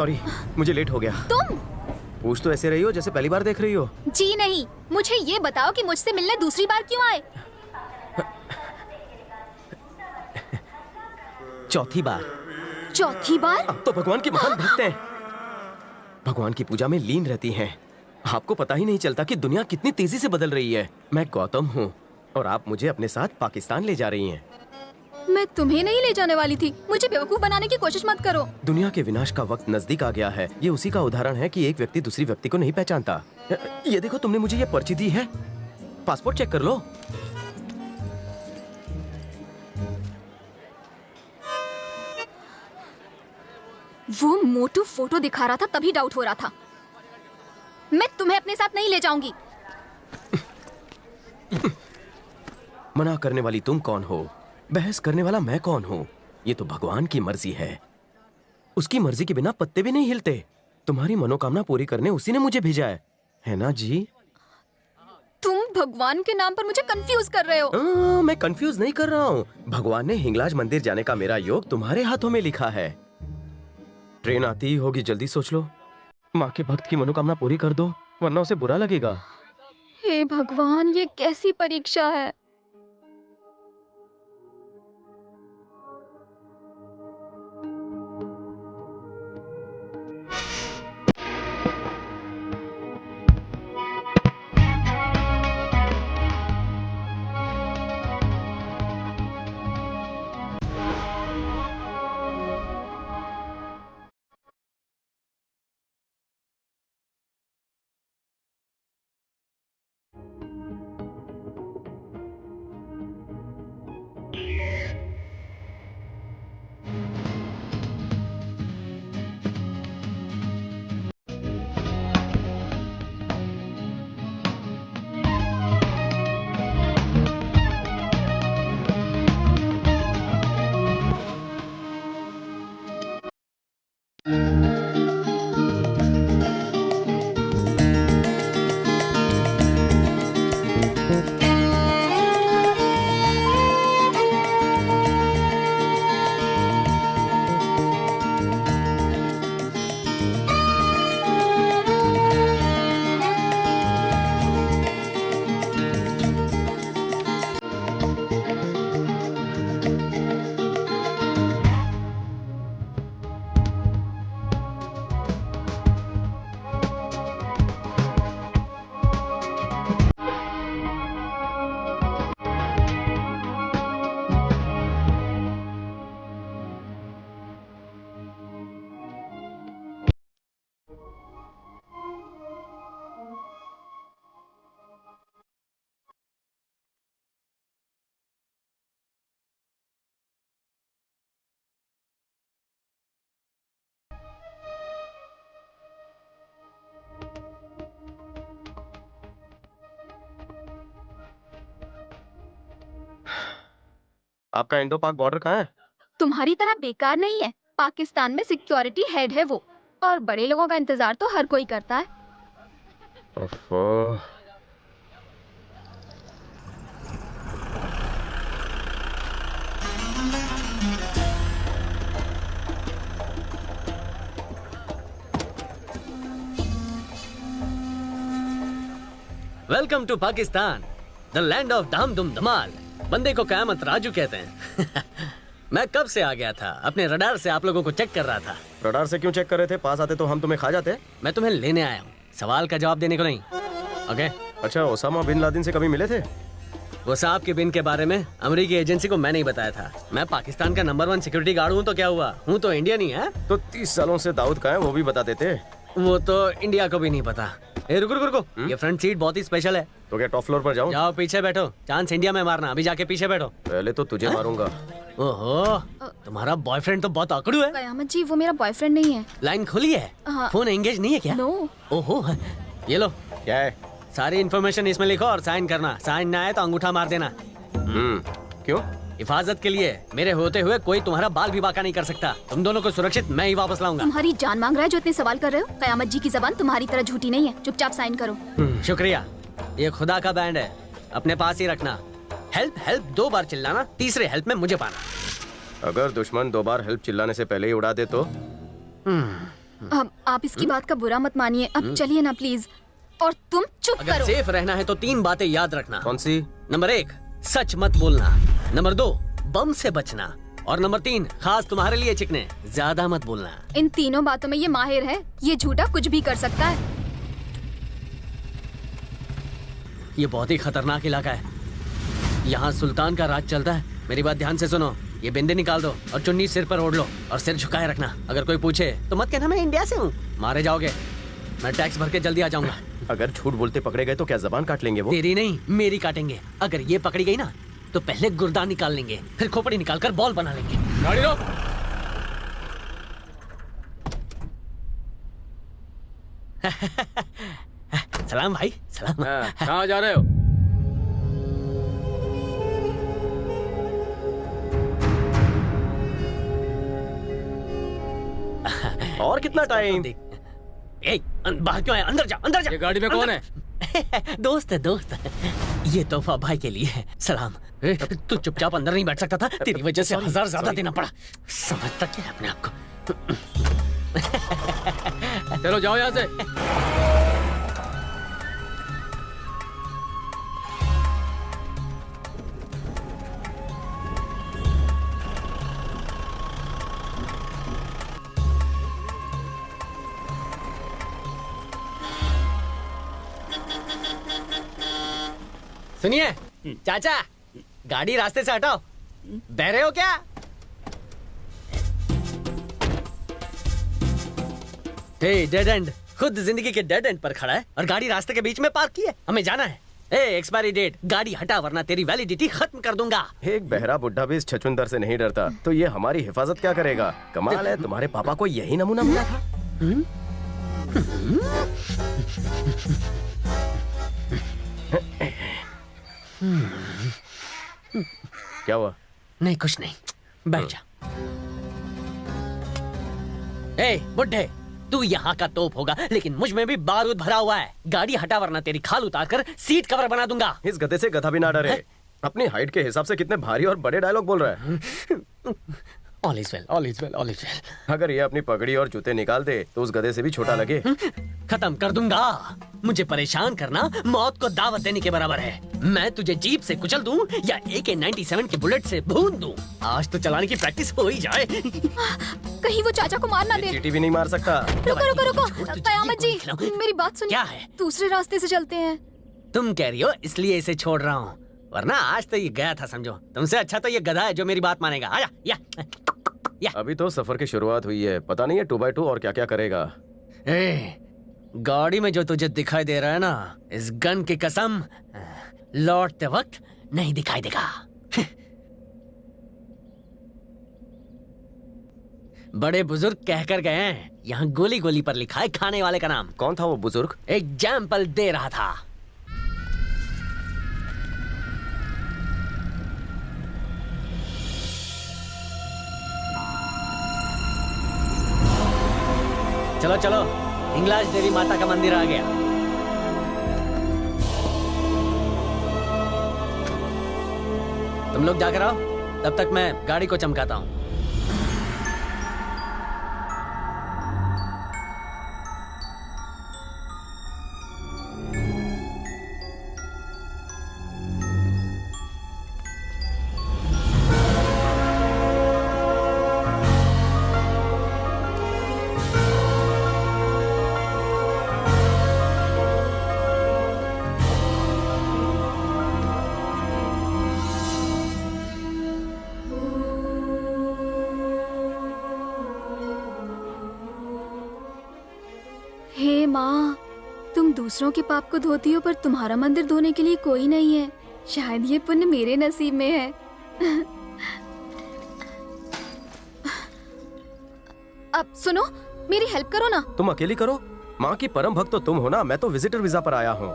Sorry, मुझे late हो गया। तुम पूछ तो ऐसे रही हो जैसे पहली बार देख रही हो। जी नहीं, मुझे ये बताओ कि मुझसे मिलने दूसरी बार क्यों आए? चौथी बार। चौथी बार? आप तो भगवान की महान भक्त हैं। भगवान की पूजा में लीन रहती हैं। आपको पता ही नहीं चलता कि दुनिया कितनी तेजी से बदल रही है। मैं गौतम हूँ और आप मुझे अपने साथ पाकिस्तान ले जा रही हैं। मैं तुम्हें नहीं ले जाने वाली थी। मुझे बेवकूफ बनाने की कोशिश मत करो। दुनिया के विनाश का वक्त नजदीक आ गया है। ये उसी का उदाहरण है कि एक व्यक्ति दूसरी व्यक्ति को नहीं पहचानता। ये देखो, तुमने मुझे ये पर्ची दी है। पासपोर्ट चेक कर लो। वो मोटू फोटो दिखा रहा था, तभी डाउट हो रहा था। मैं तुम्हें अपने साथ नहीं ले जाऊंगी। मना करने वाली तुम कौन हो? बहस करने वाला मैं कौन हूँ? ये तो भगवान की मर्जी है। उसकी मर्जी के बिना पत्ते भी नहीं हिलते। तुम्हारी मनोकामना पूरी करने उसी ने मुझे भेजा है ना जी? तुम भगवान के नाम पर मुझे कंफ्यूज कर रहे हो। मैं कंफ्यूज नहीं कर रहा हूँ। भगवान ने हिंगलाज मंदिर जाने का मेरा योग तुम्हारे हाथों में लिखा है। ट्रेन आती ही होगी, जल्दी सोच लो। माँ के भक्त की मनोकामना पूरी कर दो, वरना उसे बुरा लगेगा। हे भगवान, ये कैसी परीक्षा है। आपका इंडो पाक बॉर्डर कहाँ है? तुम्हारी तरह बेकार नहीं है। पाकिस्तान में सिक्योरिटी हेड है वो, और बड़े लोगों का इंतजार तो हर कोई करता है। ओफो। Welcome to Pakistan, the land of धाम धूम धमाल। बंदे को कयामत राजू कहते हैं। मैं कब से आ गया था, अपने रडार से आप लोगों को चेक कर रहा था। रडार से क्यों चेक कर रहे थे? पास आते तो हम तुम्हें खा जाते। मैं तुम्हें लेने आया हूँ, सवाल का जवाब देने को नहीं। ओके? अच्छा, ओसामा बिन लादेन से कभी मिले थे? वो साहब के बिन के बारे में अमेरिकी एजेंसी को मैं नहीं बताया था। मैं पाकिस्तान का नंबर 1 सिक्योरिटी गार्ड हूँ, तो क्या हुआ? हूँ तो इंडियन ही है। तो 30 सालों से दाऊद का है, वो भी बता देते। वो तो इंडिया को भी नहीं पता। रुको रुको रुको, ये फ्रंट सीट बहुत ही स्पेशल है। तो क्या टॉप फ्लोर पर जाऊं? जाओ पीछे बैठो, चांस इंडिया में मारना। अभी जाके पीछे बैठो। पहले तो तुझे मारूंगा। ओहो, तुम्हारा बॉयफ्रेंड तो बहुत आकड़ू है। कयामत जी, वो मेरा बॉयफ्रेंड नहीं है। लाइन खुली है? हाँ। फोन एंगेज नहीं है क्या? नो। ओहो, ये लो। क्या है? सारी इन्फॉर्मेशन इसमें लिखो और साइन करना। साइन ना आए तो अंगूठा मार देना। क्यों? हिफाजत के लिए। मेरे होते हुए कोई तुम्हारा बाल भी बांका नहीं कर सकता। तुम दोनों को सुरक्षित मैं ही वापस लाऊंगा। तुम्हारी जान मांग रहा है जो इतने सवाल कर रहे हो? कयामत जी की जबान तुम्हारी तरह झूठी नहीं है। चुपचाप साइन करो। शुक्रिया। ये खुदा का बैंड है, अपने पास ही रखना। हेल्प हेल्प 2 बार चिल्लाना, तीसरे हेल्प में मुझे पाना। अगर दुश्मन 2 बार हेल्प चिल्लाने से पहले ही उड़ा दे तो? अब आप इसकी बात का बुरा मत मानिए, अब चलिए ना प्लीज। और तुम चुप अगर करो। सेफ रहना है तो 3 बातें याद रखना। कौन सी? नंबर 1, सच मत बोलना। नंबर 2, बम से बचना। और नंबर 3, खास तुम्हारे लिए चिकने, ज्यादा मत बोलना। इन तीनों बातों में ये माहिर है, ये झूठा कुछ भी कर सकता है। ये बहुत ही खतरनाक इलाका है, यहाँ सुल्तान का राज चलता है। मेरी बात ध्यान से सुनो, ये बिंदी निकाल दो और चुन्नी सिर पर ओढ़ लो और सिर झुकाए रखना। अगर कोई पूछे तो मत कहना मैं इंडिया से हूँ, मारे जाओगे। मैं टैक्स भर के जल्दी आ जाऊंगा। अगर झूठ बोलते पकड़े गए तो क्या जबान काट लेंगे वो? तेरी नहीं, मेरी काटेंगे। अगर ये पकड़ी गई ना तो पहले गुर्दा निकाल लेंगे, फिर खोपड़ी निकाल कर बॉल बना लेंगे। गाड़ी रोक। सलाम भाई, सलाम। कहाँ जा रहे हो? और कितना टाइम? बाहर क्यों है? अंदर जा, अंदर जा। ये गाड़ी में कौन है? दोस्त है, दोस्त। ये तोहफा भाई के लिए है। सलाम। तू चुपचाप अंदर नहीं बैठ सकता था? तेरी वजह से 1000 ज्यादा देना पड़ा। समझता क्या है अपने आप को? चलो जाओ यहाँ से। सुनिए चाचा, गाड़ी रास्ते से हटाओ। बहरे हो क्या? डेड एंड, खुद जिंदगी के डेड एंड पर खड़ा है और गाड़ी रास्ते के बीच में पार्क की है। हमें जाना है। एक्सपायरी डेट, गाड़ी हटा वरना तेरी वैलिडिटी खत्म कर दूंगा। एक बहरा बुढ़ा भी इस छछुंदर से नहीं डरता, तो ये हमारी हिफाजत क्या करेगा? कमाल है, तुम्हारे पापा को यही नमूना मिला था। क्या हुआ? नहीं कुछ नहीं, बैठ जा। बुड्ढे, तू यहाँ का तोप होगा लेकिन मुझ में भी बारूद भरा हुआ है। गाड़ी हटा वरना तेरी खाल उतार कर सीट कवर बना दूंगा। इस गधे से गधा भी ना डरे। अपनी हाइट के हिसाब से कितने भारी और बड़े डायलॉग बोल रहा है। All is well, all is well, all is well. अगर ये अपनी पगड़ी और जूते निकाल दे तो उस गधे से भी छोटा लगे। खत्म कर दूंगा। मुझे परेशान करना मौत को दावत देने के बराबर है। मैं तुझे जीप से कुचल दूं या AK-97 के बुलेट से भून दूं। आज तो चलाने की प्रैक्टिस हो ही जाए। कहीं वो चाचा को मार ना दे। चीटी भी नहीं मार सकता। रुको रुको रुको, कयामत जी, मेरी बात सुनिए। क्या है? दूसरे रास्ते से चलते हैं। तुम कह रही हो इसलिए इसे छोड़ रहा हूँ, वरना आज तो ये गया था समझो। तुमसे अच्छा तो ये गधा है जो मेरी बात मानेगा। आजा, या। अभी तो सफर की शुरुआत हुई है, पता नहीं है 2x2 और क्या क्या करेगा। गाड़ी में जो तुझे दिखाई दे रहा है ना, इस गन की कसम लौटते वक्त नहीं दिखाई देगा। बड़े बुजुर्ग कहकर गए हैं, यहाँ गोली गोली पर लिखा है खाने वाले का नाम। कौन था वो बुजुर्ग? एग्जाम्पल दे रहा था। चलो चलो, हिंगलाज देवी माता का मंदिर आ गया। तुम लोग जाकर आओ, तब तक मैं गाड़ी को चमकाता हूँ। हे माँ, तुम दूसरों के पाप को धोती हो पर तुम्हारा मंदिर धोने के लिए कोई नहीं है। शायद ये पुण्य मेरे नसीब में है। अब सुनो, मेरी हेल्प करो ना। तुम अकेली करो? माँ की परम भक्त तो तुम हो ना, मैं तो विजिटर वीजा पर आया हूँ।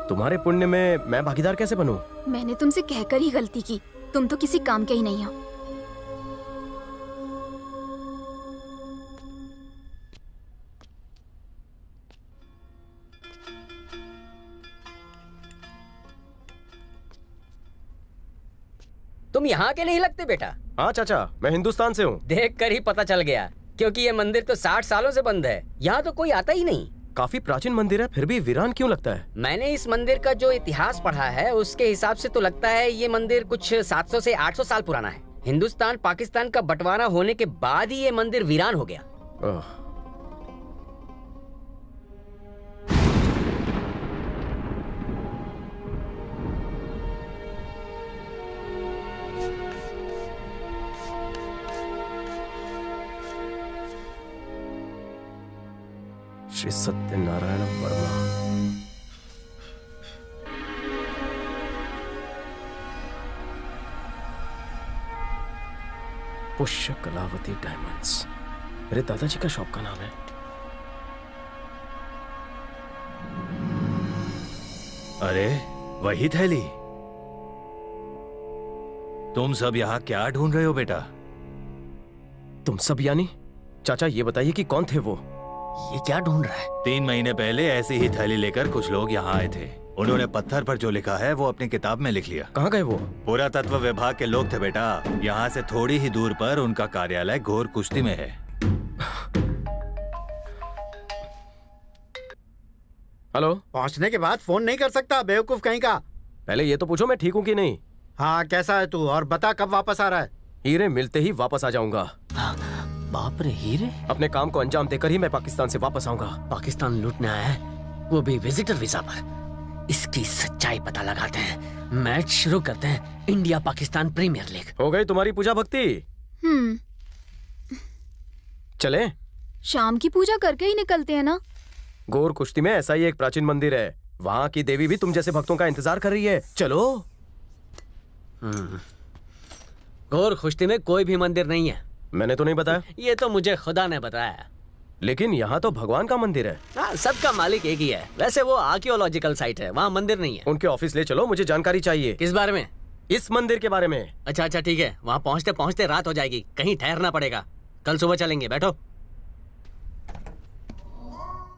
तुम्हारे पुण्य में मैं भागीदार कैसे बनूं? मैंने तुमसे कहकर ही गलती की। तुम तो किसी काम के ही नहीं हो। तुम यहाँ के नहीं लगते बेटा। हाँ चाचा, मैं हिंदुस्तान से हूँ। देख कर ही पता चल गया। क्योंकि ये मंदिर तो 60 सालों से बंद है, यहाँ तो कोई आता ही नहीं। काफी प्राचीन मंदिर है, फिर भी वीरान क्यों लगता है? मैंने इस मंदिर का जो इतिहास पढ़ा है उसके हिसाब से तो लगता है ये मंदिर कुछ 700 से 800 साल पुराना है। हिंदुस्तान पाकिस्तान का बंटवारा होने के बाद ही ये मंदिर वीरान हो गया। ओह, श्री सत्यनारायण वर्मा। पुष्य कलावती डायमंड्स मेरे दादाजी का शॉप का नाम है। अरे वही थैली। तुम सब यहाँ क्या ढूंढ रहे हो बेटा? तुम सब यानी? चाचा ये बताइए कि कौन थे वो? ये क्या ढूंढ रहा है? 3 महीने पहले ऐसी ही थैली लेकर कुछ लोग यहाँ आए थे। उन्होंने पत्थर पर जो लिखा है वो अपनी किताब में लिख लिया। कहाँ गए वो? पुरातत्व विभाग के लोग थे बेटा। यहाँ से थोड़ी ही दूर पर उनका कार्यालय घोर कुश्ती में है। हेलो, पहुंचने के बाद फोन नहीं कर सकता, बेवकूफ कहीं का। पहले ये तो पूछो मैं ठीक हूँ कि नहीं। हाँ, कैसा है तू और बता कब वापस आ रहा है? हीरे मिलते ही वापस आ जाऊंगा। बाप रे, हीरे? अपने काम को अंजाम देकर ही मैं पाकिस्तान से वापस आऊंगा। पाकिस्तान लूटने आया है, वो भी विजिटर वीजा पर। इसकी सच्चाई पता लगाते हैं। मैच शुरू करते हैं। India Pakistan premier league. हो गई तुम्हारी पूजा भक्ति? चले? शाम की पूजा करके ही निकलते हैं ना। गोर कुश्ती में ऐसा ही एक प्राचीन मंदिर है, वहाँ की देवी भी तुम जैसे भक्तों का इंतजार कर रही है। चलो। घोर कुश्ती में कोई भी मंदिर नहीं है। मैंने तो नहीं बताया। ये तो मुझे खुदा ने बताया। लेकिन यहाँ तो भगवान का मंदिर है। हाँ, सबका मालिक एक ही है। वैसे वो आर्कियोलॉजिकल साइट है, वहाँ मंदिर नहीं है। उनके ऑफिस ले चलो, मुझे जानकारी चाहिए। किस बारे में? इस मंदिर के बारे में। अच्छा ठीक है, वहाँ पहुँचते पहुँचते रात हो जाएगी, कहीं ठहरना पड़ेगा। कल सुबह चलेंगे, बैठो।